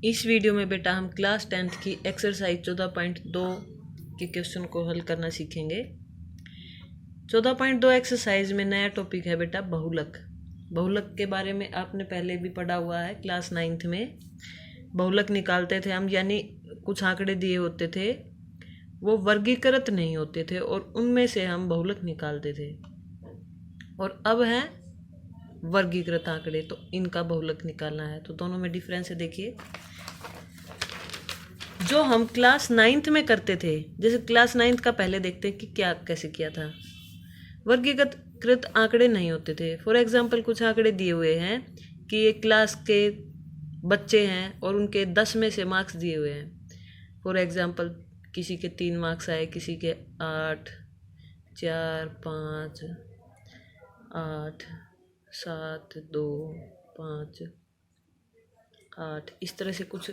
इस वीडियो में बेटा हम क्लास 10th की एक्सरसाइज 14.2 के क्वेश्चन को हल करना सीखेंगे। 14.2 एक्सरसाइज में नया टॉपिक है बेटा बहुलक। बहुलक के बारे में आपने पहले भी पढ़ा हुआ है। क्लास 9th में बहुलक निकालते थे हम, यानी कुछ आंकड़े दिए होते थे, वो वर्गीकृत नहीं होते थे और उनमें से हम बहुलक निकालते थे। और अब है वर्गीकृत आंकड़े, तो इनका बहुलक निकालना है। तो दोनों में डिफरेंस है। देखिए, जो हम क्लास 9th में करते थे, जैसे क्लास 9th का पहले देखते हैं कि क्या कैसे किया था। वर्गीकृत आंकड़े नहीं होते थे। फॉर एग्जांपल कुछ आंकड़े दिए हुए हैं कि एक क्लास के बच्चे हैं और उनके 10 में से मार्क्स दिए हुए हैं। फॉर एग्जांपल किसी के 3 मार्क्स आए, किसी के 8, 4, 5, 8, 7, 2, 5, 8, इस तरह से कुछ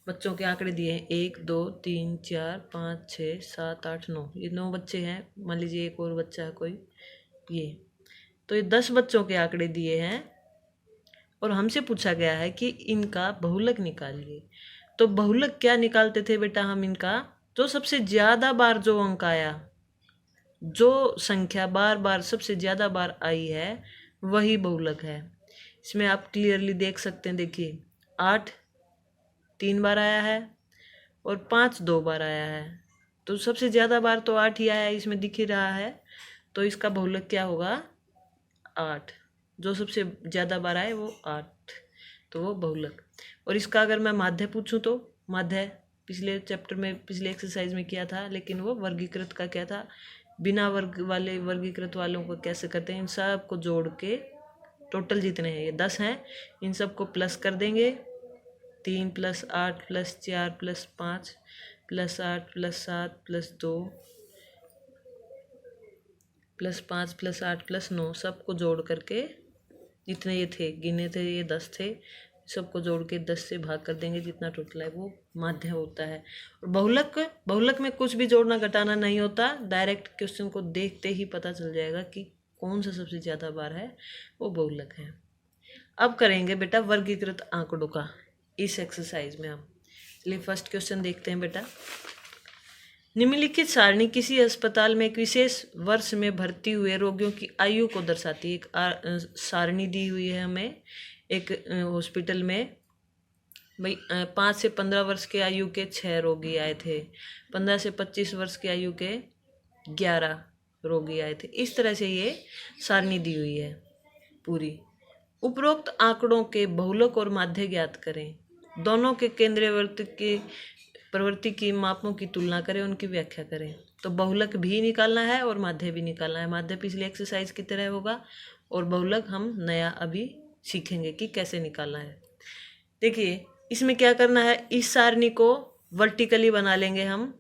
बच्चों के आंकड़े दिए हैं। 1, 2, 3, 4, 5, 6, 7, 8, 9, ये 9 बच्चे हैं। मान लीजिए एक और बच्चा है कोई, ये तो ये 10 बच्चों के आंकड़े दिए हैं और हमसे पूछा गया है कि इनका बहुलक निकालिए। तो बहुलक क्या निकालते थे बेटा हम इनका? जो सबसे ज़्यादा बार जो अंक आया, जो संख्या बार बार सबसे ज़्यादा बार आई है, वही बहुलक है। इसमें आप क्लियरली देख सकते हैं। देखिए, 8 3 बार आया है और 5 2 बार आया है। तो सबसे ज़्यादा बार तो 8 ही आया है, इसमें दिख ही रहा है। तो इसका बहुलक क्या होगा? 8। जो सबसे ज़्यादा बार आए वो 8, तो वो बहुलक। और इसका अगर मैं माध्य पूछूं तो माध्य पिछले चैप्टर में, पिछले एक्सरसाइज में किया था, लेकिन वो वर्गीकृत का क्या था, बिना वर्ग वाले वर्गीकृत वालों को कैसे करते हैं। इन सब को जोड़ के टोटल जितने हैं, ये 10 हैं, इन सब को प्लस कर देंगे। 3 + 8 + 4 + 5 + 8 + 7 + 2 + 5 + 8 + 9, सबको जोड़ करके जितने ये थे, गिने थे ये 10 थे, सबको जोड़ के 10 से भाग कर देंगे, जितना टोटल है वो माध्य होता है। और बहुलक में कुछ भी जोड़ना घटाना नहीं होता। डायरेक्ट क्वेश्चन को देखते ही पता चल जाएगा कि कौन सा सबसे ज़्यादा बार है, वो बहुलक है। अब करेंगे बेटा वर्गीकृत आंकड़ों का इस एक्सरसाइज में हम। चलिए फर्स्ट क्वेश्चन देखते हैं बेटा। निम्नलिखित सारणी किसी अस्पताल में एक विशेष वर्ष में भर्ती हुए रोगियों की आयु को दर्शाती है। एक सारणी दी हुई है हमें एक हॉस्पिटल में। भाई 5 से 15 वर्ष के आयु के 6 रोगी आए थे, 15 से 25 वर्ष की आयु के 11 रोगी आए थे। इस तरह से ये सारणी दी हुई है पूरी। उपरोक्त आंकड़ों के बहुलक और माध्य ज्ञात करें। दोनों के केंद्रीयवर्ती की प्रवृत्ति की मापों की तुलना करें, उनकी व्याख्या करें। तो बहुलक भी निकालना है और माध्य भी निकालना है। माध्य पिछली एक्सरसाइज की तरह होगा और बहुलक हम नया अभी सीखेंगे कि कैसे निकालना है। देखिए, इसमें क्या करना है, इस सारणी को वर्टिकली बना लेंगे हम।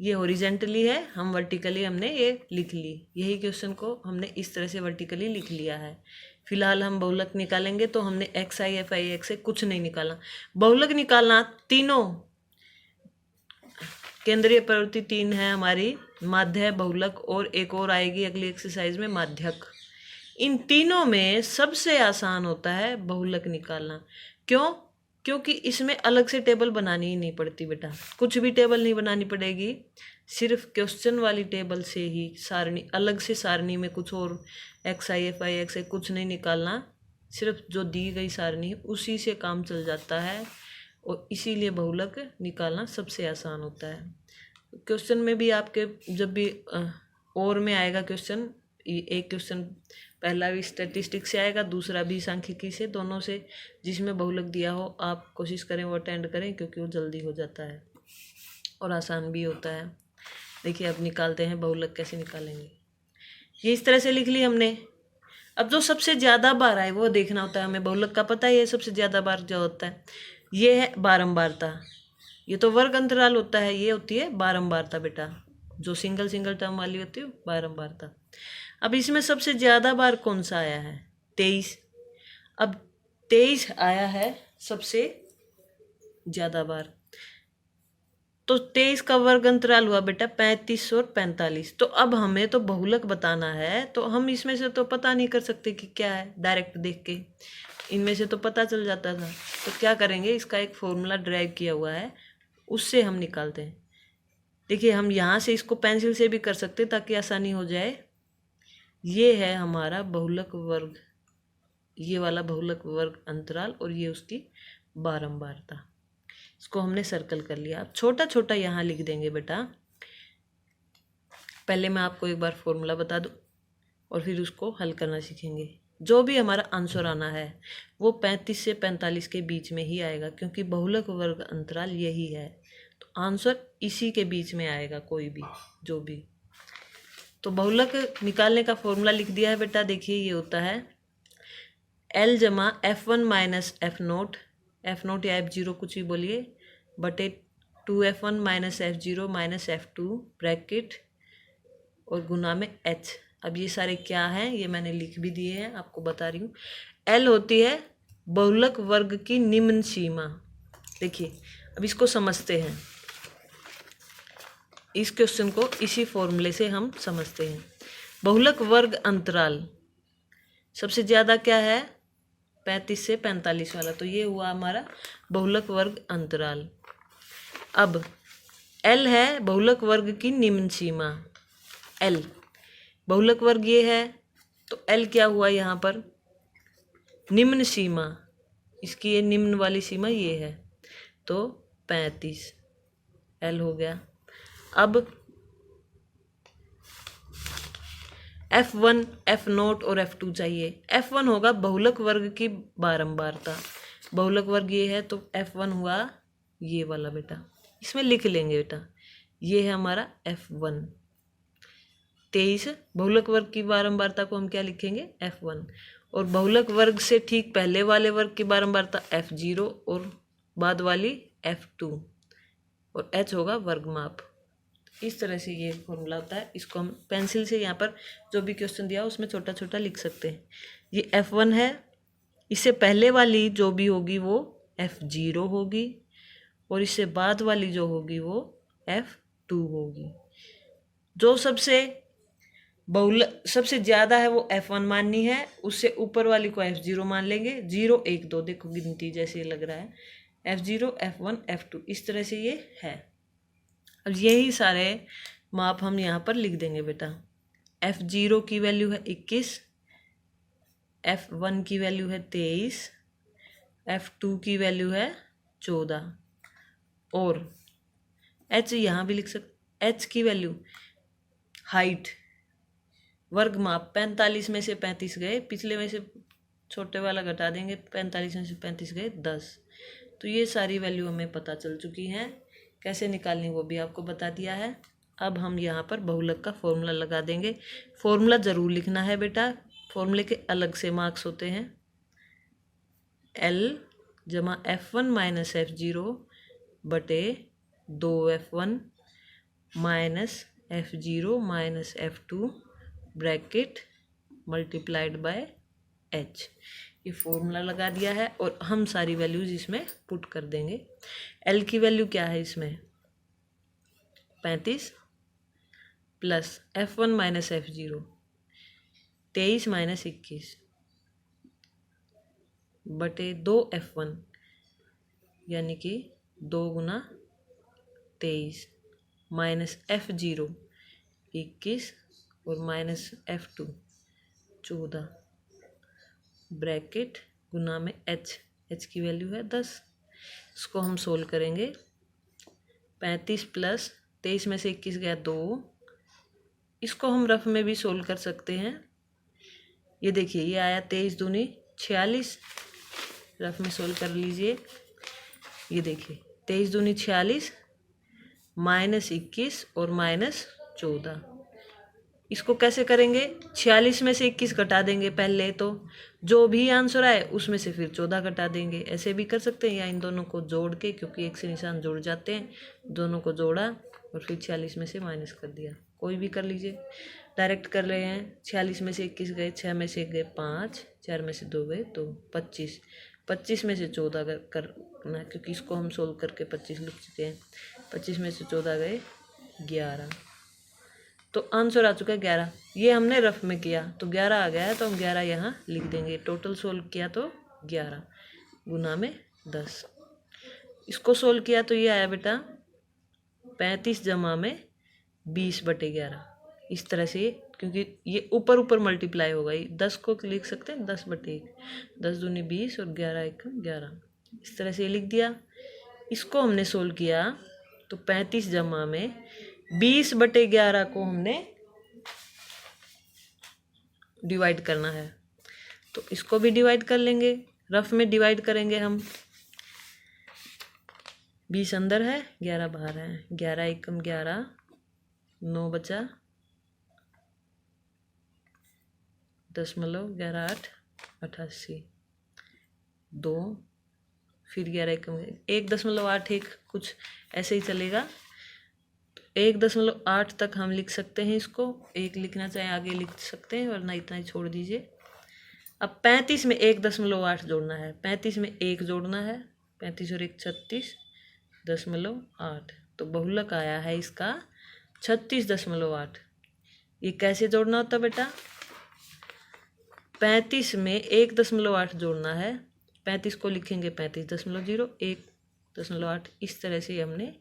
ये हॉरिजेंटली है, हम वर्टिकली हमने ये लिख ली। यही क्वेश्चन को हमने इस तरह से वर्टिकली लिख लिया है। फिलहाल हम बहुलक निकालेंगे, तो हमने XI FI X से कुछ नहीं निकालना। बहुलक निकालना, तीनों केंद्रीय प्रवृत्ति 3 है हमारी, माध्य, बहुलक और एक और आएगी अगली एक्सरसाइज में माध्यक। इन तीनों में सबसे आसान होता है बहुलक निकालना। क्यों? क्योंकि इसमें अलग से टेबल बनानी ही नहीं पड़ती बेटा, कुछ भी टेबल नहीं बनानी पड़ेगी। सिर्फ क्वेश्चन वाली टेबल से ही सारणी, अलग से सारणी में कुछ और XI FI X से कुछ नहीं निकालना। सिर्फ जो दी गई सारणी उसी से काम चल जाता है और इसीलिए बहुलक निकालना सबसे आसान होता है। क्वेश्चन में भी आपके जब भी और में आएगा क्वेश्चन, एक क्वेश्चन पहला भी स्टैटिस्टिक्स से आएगा, दूसरा भी सांख्यिकी से, दोनों से जिसमें बहुलक दिया हो आप कोशिश करें वो अटेंड करें, क्योंकि वो जल्दी हो जाता है और आसान भी होता है। देखिए अब निकालते हैं बहुलक, कैसे निकालेंगे। ये इस तरह से लिख ली हमने। अब जो सबसे ज़्यादा बार आए वो देखना होता है हमें। बहुलक का पता ही है, सबसे ज़्यादा बार जो होता है ये है बारंबारता। ये तो वर्ग अंतराल होता है, ये होती है बारंबारता बेटा। जो सिंगल टर्म वाली होती है बारंबारता। अब इसमें सबसे ज़्यादा बार कौन सा आया है? 23। अब 23 आया है सबसे ज़्यादा बार, तो 23 का वर्ग अंतराल हुआ बेटा 35 और 45। तो अब हमें तो बहुलक बताना है, तो हम इसमें से तो पता नहीं कर सकते कि क्या है डायरेक्ट देख के। इनमें से तो पता चल जाता था। तो क्या करेंगे, इसका एक फॉर्मूला ड्राइव किया हुआ है, उससे हम निकालते हैं। देखिए हम यहाँ से इसको पेंसिल से भी कर सकते ताकि आसानी हो जाए। ये है हमारा बहुलक वर्ग, ये वाला बहुलक वर्ग अंतराल, और ये उसकी बारंबारता। इसको हमने सर्कल कर लिया। अब छोटा छोटा यहाँ लिख देंगे बेटा। पहले मैं आपको एक बार फॉर्मूला बता दूँ और फिर उसको हल करना सीखेंगे। जो भी हमारा आंसर आना है वो 35 से 45 के बीच में ही आएगा, क्योंकि बहुलक वर्ग अंतराल यही है। तो आंसर इसी के बीच में आएगा, कोई भी जो भी। तो बहुलक निकालने का फॉर्मूला लिख दिया है बेटा। देखिए ये होता है L जमा F1 माइनस F0, F0 या F0 कुछ भी बोलिए, बटे 2F1 minus F0 minus F2 bracket और गुना में H। अब ये सारे क्या हैं ये मैंने लिख भी दिए हैं, आपको बता रही हूँ। L होती है बहुलक वर्ग की निम्न सीमा। देखिए अब इसको समझते हैं, इस क्वेश्चन को इसी फॉर्मूले से हम समझते हैं। बहुलक वर्ग अंतराल सबसे ज़्यादा क्या है, 35 से 45 वाला, तो ये हुआ हमारा बहुलक वर्ग अंतराल। अब L है बहुलक वर्ग की निम्न सीमा। L बहुलक वर्ग ये है, तो L क्या हुआ यहाँ पर, निम्न सीमा, इसकी ये निम्न वाली सीमा ये है, तो 35 L हो गया। अब F1, F0 और F2 चाहिए। F1 होगा बहुलक वर्ग की बारंबारता, बहुलक वर्ग ये है, तो F1 हुआ ये वाला बेटा, इसमें लिख लेंगे बेटा, ये है हमारा F1। 23 बहुलक वर्ग की बारंबारता को हम क्या लिखेंगे, F1, और बहुलक वर्ग से ठीक पहले वाले वर्ग की बारंबारता F0 और बाद वाली F2, और H होगा वर्गमाप। इस तरह से ये फॉर्मूला होता है। इसको हम पेंसिल से यहाँ पर जो भी क्वेश्चन दिया उसमें छोटा छोटा लिख सकते हैं। ये F1 है, इससे पहले वाली जो भी होगी वो F0 होगी, और इससे बाद वाली जो होगी वो F2 होगी। जो सबसे ज़्यादा है वो F1 माननी है, उससे ऊपर वाली को F0 मान लेंगे। 0 1 2 देखो गिनती जैसे लग रहा है, F0 F1 F2, इस तरह से ये है। अब यही सारे माप हम यहाँ पर लिख देंगे बेटा। F0 की वैल्यू है 21, F1 की वैल्यू है 23, F2 की वैल्यू है 14, और H यहाँ भी लिख सकते। H की वैल्यू हाइट वर्गमाप, 45 में से 35 गए, पिछले में से छोटे वाला घटा देंगे, 45 में से 35 गए 10। तो ये सारी वैल्यू हमें पता चल चुकी हैं, कैसे निकालनी वो भी आपको बता दिया है। अब हम यहाँ पर बहुलक का फॉर्मूला लगा देंगे। फॉर्मूला ज़रूर लिखना है बेटा, फॉर्मूले के अलग से मार्क्स होते हैं। L जमा F1 माइनस F0 बटे 2F1 minus F0 minus F2 bracket multiplied by H। ये फॉर्मूला लगा दिया है और हम सारी वैल्यूज इसमें पुट कर देंगे। L की वैल्यू क्या है इसमें, 35 plus F1 minus F0 23 minus 21 बटे 2F1, यानी कि 2 गुना 23 माइनस F0 21 और माइनस F2 14 ब्रैकेट गुना में H की वैल्यू है 10। इसको हम सोल्व करेंगे। 35 प्लस 23 में से 21 गया 2, इसको हम रफ में भी सोल्व कर सकते हैं। ये देखिए ये आया 23 दूनी 46, रफ में सोल्व कर लीजिए। ये देखिए 23 दूनी 46 माइनस 21 और माइनस 14, इसको कैसे करेंगे, 46 में से 21 घटा देंगे पहले, तो जो भी आंसर आए उसमें से फिर 14 घटा देंगे। ऐसे भी कर सकते हैं, या इन दोनों को जोड़ के, क्योंकि एक से निशान जुड़ जाते हैं, दोनों को जोड़ा और फिर 46 में से माइनस कर दिया। कोई भी कर लीजिए, डायरेक्ट कर रहे हैं। 46 में से 21 गए, 6 में से 1 गए 5, 4 में से 2 गए तो 25, 25 में से 14 करना, क्योंकि इसको हम सोल्व करके 25 लिख चुके हैं। 25 में से 14 गए 11, तो आंसर आ चुका है 11। ये हमने रफ में किया तो 11 आ गया है, तो हम 11 यहाँ लिख देंगे। टोटल सोल्व किया तो 11 गुना में 10। इसको सोल्व किया तो ये आया बेटा 35 जमा में 20/11। इस तरह से, क्योंकि ये ऊपर ऊपर मल्टीप्लाई होगा, 10 को लिख सकते हैं 10/1, 10 दूनी 20 और 11 एकम 11। इस तरह से ये लिख दिया। इसको हमने सोल्व किया तो 35 जमा में 20/11 को हमने डिवाइड करना है, तो इसको भी डिवाइड कर लेंगे। रफ में डिवाइड करेंगे हम। 20 अंदर है, 11 बाहर है। 11 एकम 11, 9 बचा, 0.11 8 88, 2, फिर 11 एकम 1.81 कुछ ऐसे ही चलेगा। 1.8 तक हम लिख सकते हैं इसको। 1 लिखना चाहे आगे लिख सकते हैं, वरना इतना ही छोड़ दीजिए। अब 35 में 1.8 जोड़ना है। 35 में 1 जोड़ना है। 35 और 1 36.8, तो बहुलक आया है इसका 36.8। ये कैसे जोड़ना होता बेटा? 35 में 1.8 जोड़ना है। 35 को लिखेंगे 35.0, 1.8, इस तरह से हमने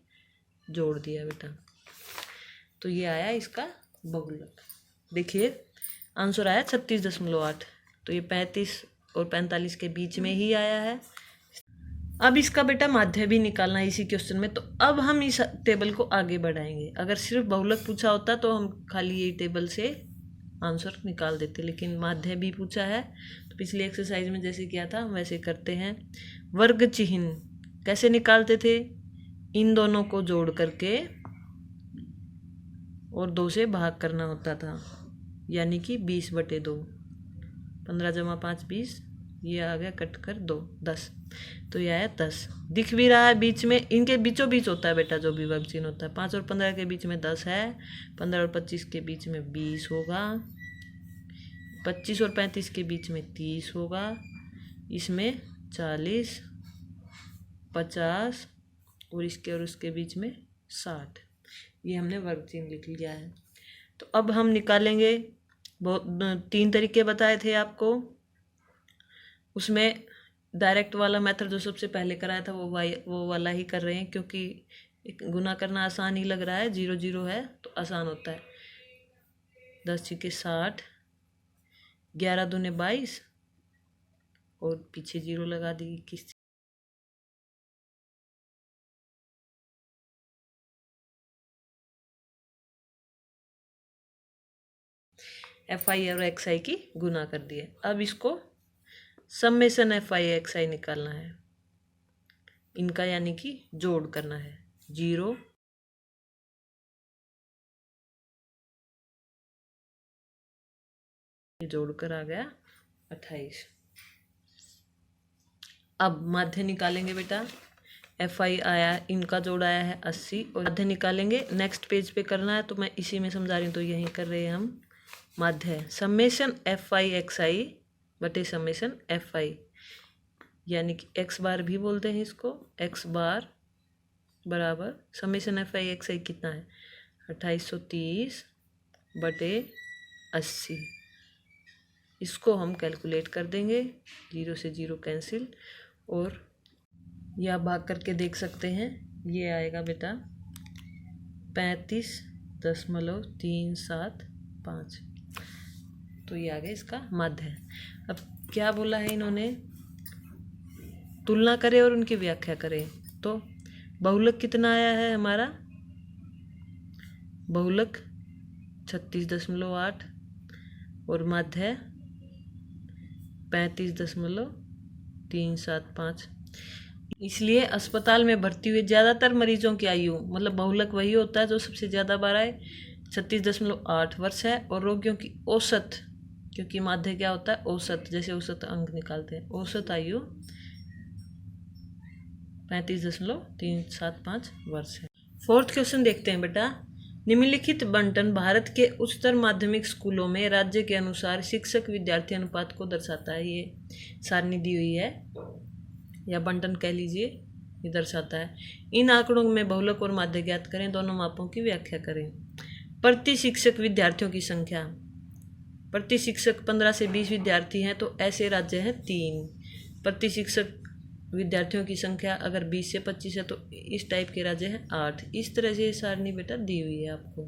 जोड़ दिया बेटा। तो ये आया इसका बहुलक। देखिए आंसर आया 36.8। तो ये 35 और 45 के बीच में ही आया है। अब इसका बेटा माध्य भी निकालना है इसी क्वेश्चन में। तो अब हम इस टेबल को आगे बढ़ाएंगे। अगर सिर्फ बहुलक पूछा होता तो हम खाली यही टेबल से आंसर निकाल देते, लेकिन माध्य भी पूछा है तो पिछली एक्सरसाइज में जैसे किया था वैसे करते हैं। वर्ग चिन्ह कैसे निकालते थे? इन दोनों को जोड़ करके और 2 से भाग करना होता था, यानी कि 20/2। 15 जमा 5 20, ये आ गया कट कर 2 10, तो ये आया 10। दिख भी रहा है बीच में, इनके बीचों बीच होता है बेटा जो भी वर्ग चिन्ह होता है। 5 और 15 के बीच में 10 है, 15 और 25 के बीच में 20 होगा, 25 और 35 के बीच में 30 होगा, इसमें 40 50 और इसके और उसके बीच में 60। ये हमने वर्ग चिन्ह लिख लिया है। तो अब हम निकालेंगे। बहुत 3 तरीके बताए थे आपको। उसमें डायरेक्ट वाला मेथड जो सबसे पहले कराया था वो वाला ही कर रहे हैं, क्योंकि गुना करना आसान ही लग रहा है। 0 0 है तो आसान होता है। 10 छिके 60, 11 दूने 22 और पीछे 0 लगा दी 21। FI और XI की गुना कर दिए। अब इसको समेशन FI XI निकालना है इनका, यानी कि जोड़ करना है। 0 जोड़कर आ गया 28। अब माध्य निकालेंगे बेटा। FI आया, इनका जोड़ आया है 80 और माध्य निकालेंगे। नेक्स्ट पेज पे करना है तो मैं इसी में समझा रही हूँ, तो यहीं कर रहे हैं हम। माध्य समेशन FI XI बटे समेशन FI, यानी कि x बार भी बोलते हैं इसको। x बार बराबर समेशन FI XI कितना है? 2830 बटे 80। इसको हम कैलकुलेट कर देंगे। 0 से 0 कैंसिल, और या भाग करके देख सकते हैं। ये आएगा बेटा 35.375। तो ये आ गया इसका माध्य। अब क्या बोला है इन्होंने? तुलना करें और उनकी व्याख्या करें। तो बहुलक कितना आया है हमारा? बहुलक 36.8 और माध्य 35.375। इसलिए अस्पताल में भर्ती हुए ज़्यादातर मरीजों की आयु, मतलब बहुलक वही होता है जो सबसे ज़्यादा बार आए, 36.8 वर्ष है। और रोगियों की औसत, क्योंकि माध्य क्या होता है? औसत, जैसे औसत अंक निकालते हैं। औसत आयु 35.375 वर्ष है। 4th क्वेश्चन देखते हैं बेटा। निम्नलिखित बंटन भारत के उच्चतर माध्यमिक स्कूलों में राज्य के अनुसार शिक्षक विद्यार्थी अनुपात को दर्शाता है। ये सारणी दी हुई है, या बंटन कह लीजिए, ये दर्शाता है। इन आंकड़ों में बहुलक और माध्य ज्ञात करें। दोनों मापों की व्याख्या करें। प्रति शिक्षक विद्यार्थियों की संख्या। प्रति शिक्षक 15 से 20 विद्यार्थी हैं तो ऐसे राज्य हैं 3। प्रति शिक्षक विद्यार्थियों की संख्या अगर 20 से 25 है तो इस टाइप के राज्य हैं 8। इस तरह से ये सारणी बेटा दी हुई है आपको।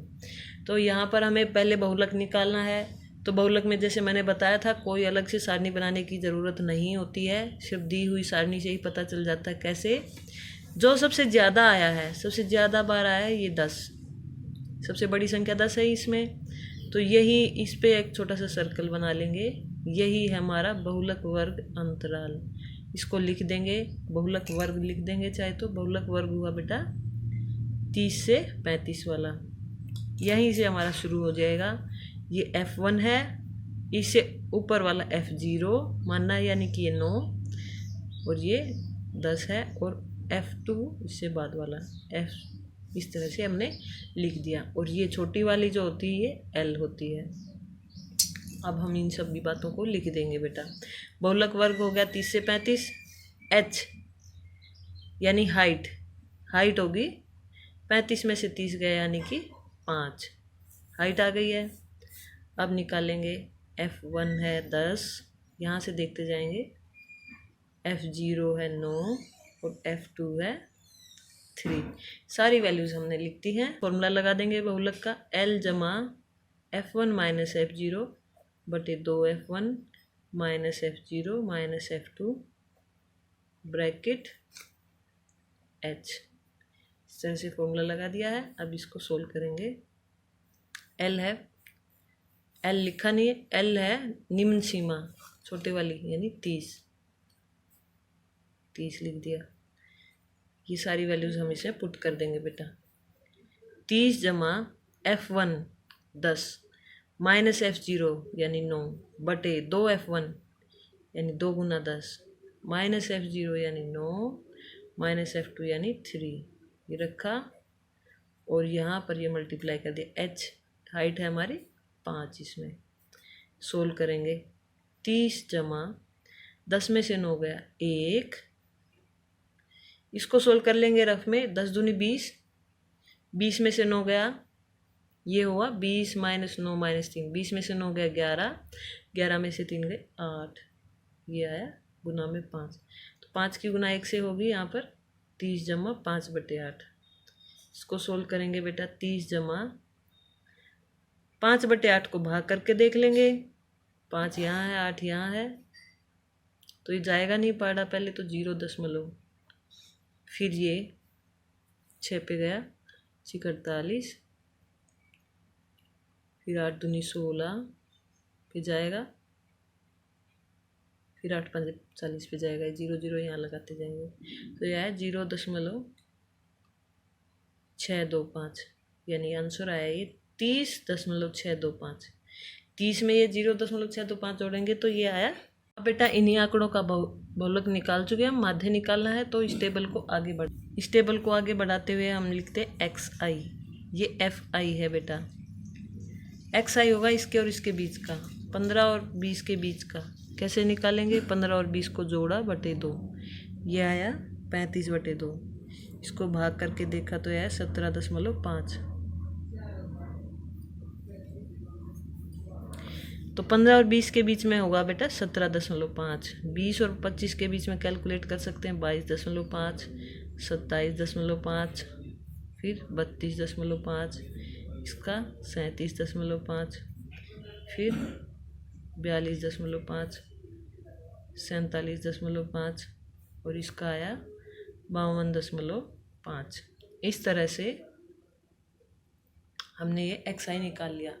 तो यहाँ पर हमें पहले बहुलक निकालना है। तो बहुलक में जैसे मैंने बताया था कोई अलग से सारणी बनाने की ज़रूरत नहीं होती है, सिर्फ दी हुई सारणी से ही पता चल जाता है। कैसे? जो सबसे ज़्यादा आया है, सबसे ज़्यादा बार आया है ये 10, सबसे बड़ी संख्या 10 है इसमें, तो यही इस पे एक छोटा सा सर्कल बना लेंगे। यही है हमारा बहुलक वर्ग अंतराल। इसको लिख देंगे, बहुलक वर्ग लिख देंगे चाहे तो। बहुलक वर्ग हुआ बेटा 30 से 35 वाला, यहीं से हमारा शुरू हो जाएगा। ये F1 है, इससे ऊपर वाला F0 मानना है, यानी कि ये 9, और ये 10 है, और F2 इससे बाद वाला F, इस तरह से हमने लिख दिया। और ये छोटी वाली जो होती है ये L होती है। अब हम इन सभी बातों को लिख देंगे बेटा। बहुलक वर्ग हो गया 30 से 35। H यानी हाइट, हाइट होगी 35 में से 30 गया यानी कि 5, हाइट आ गई है। अब निकालेंगे F1 है 10, यहाँ से देखते जाएंगे। F0 है 9 और F2 है 3। सारी वैल्यूज़ हमने लिख दी हैं। फॉर्मूला लगा देंगे बहुलक का, L जमा F1 माइनस F0 बटे 2F1 minus F0 minus F2 bracket H। इस तरह से फॉर्मूला लगा दिया है। अब इसको सोल्व करेंगे। L है, L लिखा नहीं है, L है निम्न सीमा छोटे वाली यानी 30 लिख दिया। ये सारी वैल्यूज़ हम इसे पुट कर देंगे बेटा। 30 जमा F1 10 माइनस F0 यानी 9 बटे 2F1 यानी 2 गुना 10 माइनस F0 यानी 9 माइनस F2 यानी 3, ये रखा और यहाँ पर ये मल्टीप्लाई कर दिया। H हाइट है हमारी 5, इसमें सोल्व करेंगे। 30 जमा 10 में से 9 गया 1, इसको सोल्व कर लेंगे रफ में। 10 दूनी 20, 20 में से 9 गया, ये हुआ 20 माइनस 9 माइनस 3, 20 में से 9 गया 11, 11 में से 3 गए 8, ये आया गुना में 5। तो 5 की गुना 1 से होगी यहाँ पर 30 जमा 5 बटे 8। इसको सोल्व करेंगे बेटा। 30 जमा 5 बटे 8 को भाग करके देख लेंगे। 5 यहाँ है, 8 यहाँ है, तो ये जाएगा नहीं पड़ा। पहले तो 0 दशमलव, फिर ये 6 पे गया 48, फिर 8 दूनी 16 पे जाएगा, फिर 8 5 40 पे जाएगा। 0 0 यहाँ लगाते जाएंगे तो यह है 0.625, यानी आंसर आया ये 30.625। 30 में ये 0.625 जोड़ेंगे तो ये आया। अब बेटा इन्हीं आंकड़ों का बहुलक निकाल चुके हैं हम, माध्य निकालना है। तो इस टेबल को आगे बढ़ाते हुए हम लिखते एक्स आई, ये FI है बेटा। XI होगा इसके और इसके बीच का, 15 और 20 के बीच का। कैसे निकालेंगे? 15 और 20 को जोड़ा बटे 2, ये आया 35 बटे 2। इसको भाग करके देखा तो यह 17.5। तो 15 और 20 के बीच में होगा बेटा 17.5। 20 और 25 के बीच में कैलकुलेट कर सकते हैं 22.5, 27.5, फिर 32.5, इसका 37.5, फिर 42.5, 47.5 और इसका आया 52.5। इस तरह से हमने ये XI निकाल लिया।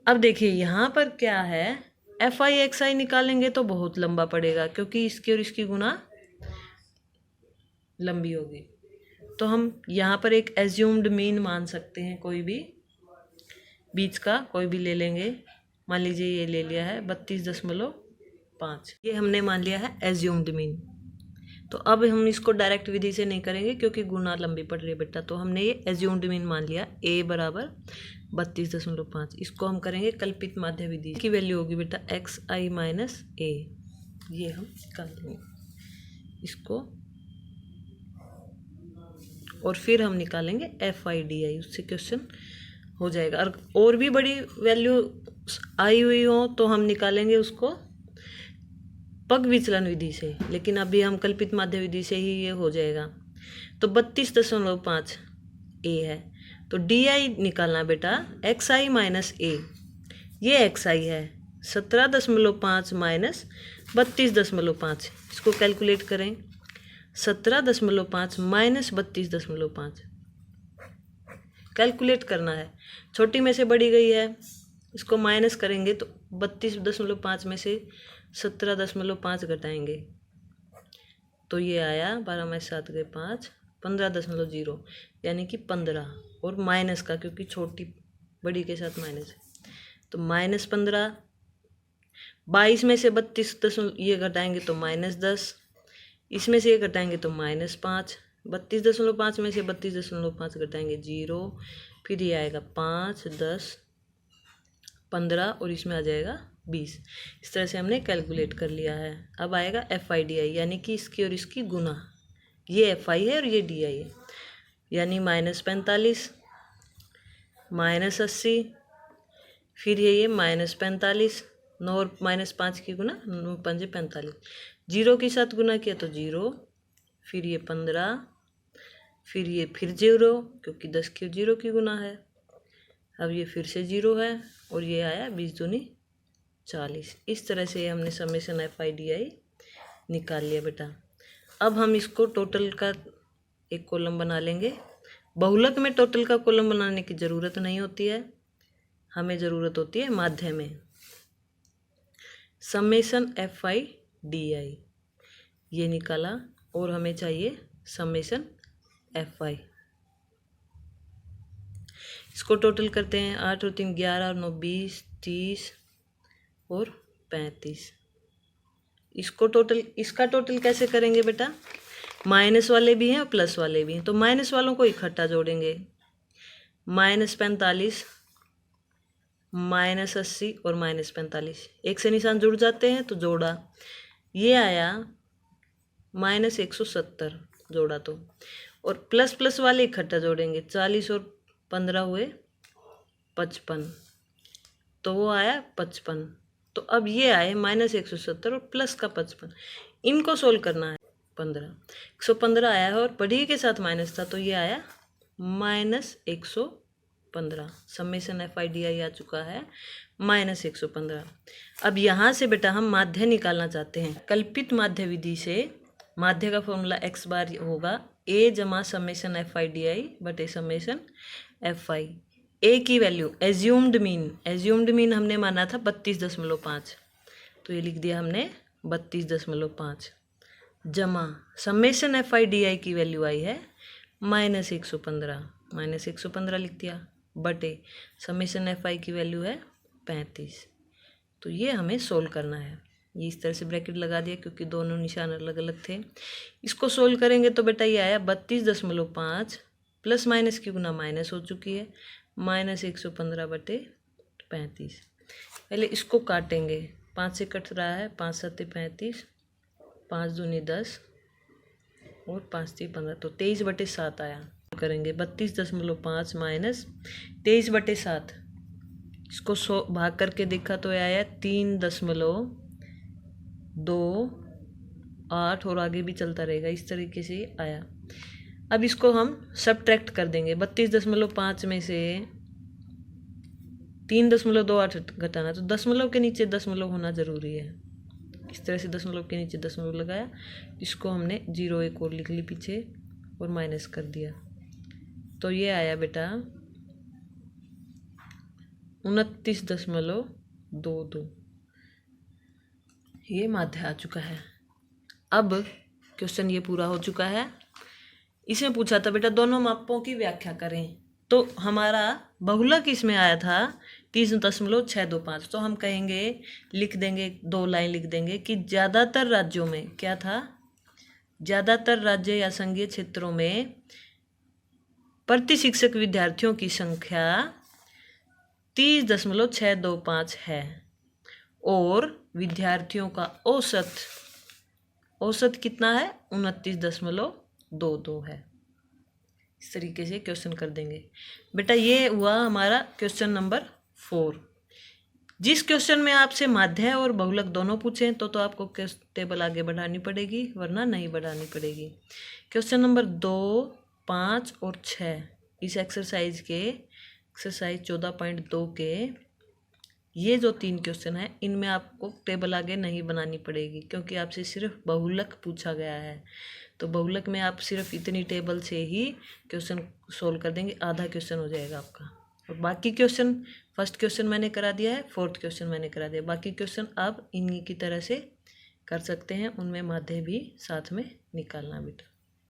अब देखिए यहाँ पर क्या है, FI XI निकालेंगे तो बहुत लंबा पड़ेगा क्योंकि इसकी और इसकी गुना लंबी होगी। तो हम यहाँ पर एक एज्यूम्ड मीन मान सकते हैं, कोई भी बीच का कोई भी ले लेंगे। मान लीजिए ये ले लिया है 32.5, ये हमने मान लिया है एज्यूम्ड मीन। तो अब हम इसको डायरेक्ट विधि से नहीं करेंगे क्योंकि गुना लंबी पड़ रही है बेटा। तो हमने ये एज्यूम्ड मीन मान लिया A बराबर 32.5। इसको हम करेंगे कल्पित माध्य विधि की वैल्यू होगी बेटा XI माइनस A, ये हम निकाल देंगे इसको। और फिर हम निकालेंगे FIDI, उससे क्वेश्चन हो जाएगा। और भी बड़ी वैल्यू आई हुई हो तो हम निकालेंगे उसको पग विचलन विधि से, लेकिन अभी हम कल्पित माध्य विधि से ही ये हो जाएगा। तो 32.5 ए है, तो डी आई निकालना बेटा एक्स आई माइनस ए, ये एक्स आई है 17.5 माइनस 32.5, इसको कैलकुलेट करें। 17.5 माइनस 32.5 कैलकुलेट करना है, छोटी में से बड़ी गई है, इसको माइनस करेंगे तो 32.5 में से 17.5 घटाएंगे तो ये आया 12 में 7 गए 5, 15.0 यानी कि 15, और माइनस का क्योंकि छोटी बड़ी के साथ माइनस है तो -15। 22 में से 32 ये घटाएंगे तो -10, इसमें से ये घटाएंगे तो -5, 32.5 में से 32.5 घटाएंगे 0, फिर ये आएगा 5, 10, 15 और इसमें आ जाएगा 20। इस तरह से हमने कैलकुलेट कर लिया है। अब आएगा FIDI यानी कि इसकी और इसकी गुना, ये FI है और ये DI है, यानी -45 -80, फिर ये -45, 9 और -5 की गुना 9 5 45, 0 के साथ गुना किया तो 0, फिर ये 15, फिर ये फिर 0 क्योंकि 10 की 0 की गुना है, अब ये फिर से 0 है और ये आया 20 दूनी 40। इस तरह से हमने समेशन FIDI निकाल लिया बेटा। अब हम इसको टोटल का एक कॉलम बना लेंगे। बहुलक में टोटल का कॉलम बनाने की ज़रूरत नहीं होती है, हमें ज़रूरत होती है माध्य में। समेशन FIDI ये निकाला और हमें चाहिए समेशन FI। इसको टोटल करते हैं, 8 और 3 11 और 9 20, 30 और 35। इसको टोटल, इसका टोटल कैसे करेंगे बेटा, माइनस वाले भी हैं और प्लस वाले भी हैं, तो माइनस वालों को इकट्ठा जोड़ेंगे, -45 -80 और -45, एक से निशान जुड़ जाते हैं तो जोड़ा, ये आया -170 जोड़ा तो, और प्लस प्लस वाले इकट्ठा जोड़ेंगे, 40 और 15 हुए 55, तो वो आया 55। तो अब ये आए -170 और प्लस का 55, इनको सोल्व करना है। 115 आया है और बढ़ी के साथ माइनस था तो ये आया -115। समेशन FIDI आ चुका है -115। अब यहाँ से बेटा हम माध्य निकालना चाहते हैं। कल्पित माध्य विधि से माध्य का फॉर्मूला x बार होगा a जमा समेशन FIDI बटे समेशन FI। ए की वैल्यू एज्यूम्ड मीन हमने माना था 32.5, तो ये लिख दिया हमने 32.5, जमा समेशन FIDI की वैल्यू आई है -115 लिख दिया, बटे समेशन FI की वैल्यू है 35। तो ये हमें सोल्व करना है, ये इस तरह से ब्रैकेट लगा दिया क्योंकि दोनों निशान अलग अलग थे। इसको सोल्व करेंगे तो बेटा ये आया 32.5, प्लस माइनस की गुना माइनस हो चुकी है, -115 बटे 35। पहले इसको काटेंगे, 5 से कट रहा है, 5 7 35, 5 दूनी 10 और 5 3 15, तो 23 बटे 7 आया। करेंगे 32.5 माइनस 23 बटे 7, इसको भाग करके देखा तो आया 3.28 और आगे भी चलता रहेगा, इस तरीके से आया। अब इसको हम सब्ट्रैक्ट कर देंगे, 32.5 में से 3.28 घटाना, तो दशमलव के नीचे दशमलव होना ज़रूरी है। इस तरह से दशमलव के नीचे दशमलव लगाया, इसको हमने 0 एक और लिख ली पीछे और माइनस कर दिया, तो ये आया बेटा 29.22। ये माध्य आ चुका है। अब क्वेश्चन ये पूरा हो चुका है। इसमें पूछा था बेटा दोनों मापों की व्याख्या करें, तो हमारा बहुलक इसमें आया था 30.625, तो हम कहेंगे, लिख देंगे, 2 लाइन लिख देंगे कि ज़्यादातर राज्यों में क्या था, ज़्यादातर राज्य या संघीय क्षेत्रों में प्रति शिक्षक विद्यार्थियों की संख्या 30.625 है और विद्यार्थियों का औसत कितना है, 29.22 है। इस तरीके से क्वेश्चन कर देंगे बेटा। ये हुआ हमारा क्वेश्चन नंबर 4। जिस क्वेश्चन में आपसे माध्य और बहुलक दोनों पूछें तो आपको टेबल आगे बढ़ानी पड़ेगी, वरना नहीं बढ़ानी पड़ेगी। क्वेश्चन नंबर 2, 5 और 6 इस एक्सरसाइज 14.2 के ये जो 3 क्वेश्चन है, इनमें आपको टेबल आगे नहीं बनानी पड़ेगी, क्योंकि आपसे सिर्फ बहुलक पूछा गया है। तो बहुलक में आप सिर्फ इतनी टेबल से ही क्वेश्चन सोल्व कर देंगे, आधा क्वेश्चन हो जाएगा आपका। और बाकी क्वेश्चन, फर्स्ट क्वेश्चन मैंने करा दिया है, फोर्थ क्वेश्चन मैंने करा दिया, बाकी क्वेश्चन आप इन्हीं की तरह से कर सकते हैं, उनमें माध्य भी साथ में निकालना बेटा।